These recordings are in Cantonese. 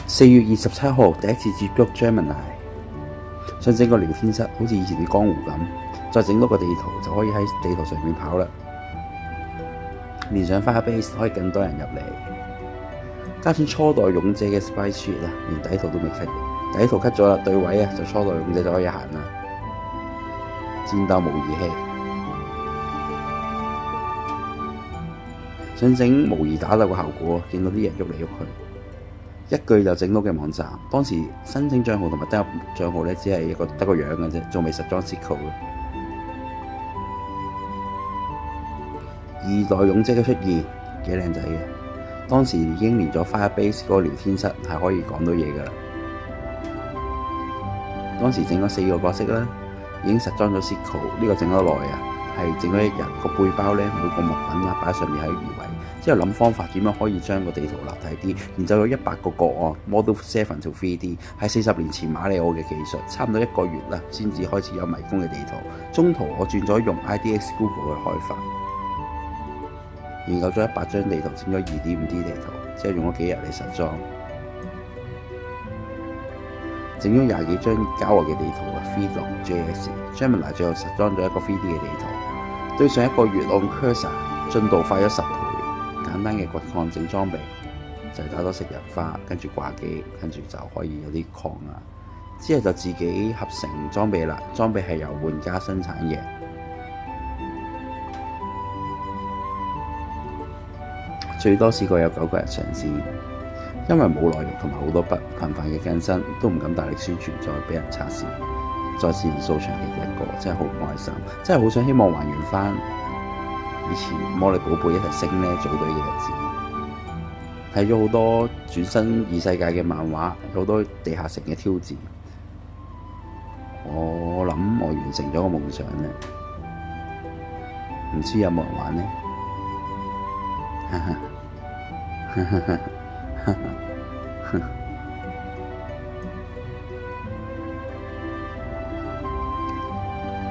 4月27號第一次接觸 Gemini， 想整個聊天室，好似以前啲江湖咁，再整多個地圖就可以喺地圖上面跑啦。連上 Firebase 可以更多人入嚟，加上初代勇者嘅 Spy Suite啊，連底圖都未 cut 嘅，底圖 cut 咗啦，對位啊就初代勇者就可以行啦。戰鬥模擬器，想整模擬打鬥嘅效果，見到啲人喐嚟喐去，一句就整到嘅網站。當時申請帳號同埋登入帳號咧，只係得個樣嘅啫，仲未實裝 Sequel 嘅。二代勇者嘅出現幾靚仔嘅，當時已經連咗 Firebase 嗰個聊天室係可以講到嘢噶啦。當時整咗4個角色啦，已經實裝咗 Sequel， 呢個整咗耐啊，係整咗一日。個背包咧，每個物品啦擺上面喺二維，之後諗方法點樣可以將個地圖立體啲，研究咗100個個案 Model 7 to 3D， 係40年前馬里奧嘅技術，差唔多1個月啦先至開始有迷宮嘅地圖。中途我轉咗用 IDX Google 去開發。研究咗100張地圖，整咗 2.5D 地圖，之後用咗幾日嚟實裝，整咗20幾張郊外嘅地圖啊 3.6JS。Gemini 最後實裝咗一個 3D 嘅地圖，對上1個月按 Cursor 進度快咗10倍。簡單嘅掘礦整裝備就係打咗食人花，跟住掛機，跟住就可以有啲礦啊。之後就自己合成裝備啦，裝備係由玩家生產嘅。最多試過有9個人嘗試，因為冇內容同埋好多筆，頻繁嘅更新都唔敢大力宣傳，再俾人測試。再試數長期嘅一個，真係好唔開心，真係好想希望還原翻以前魔力寶貝一齊升呢組隊嘅日子。睇咗好多轉身異世界嘅漫畫，有好多地下城嘅挑戰。我諗我完成咗個夢想咧，唔知有冇人玩呢？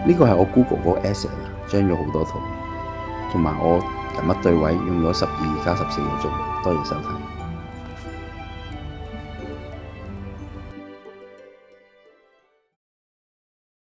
呢個係我 Google 嗰個 asset 啊，將咗好多圖，同埋我人物對位用咗12加14個鐘。多謝收睇。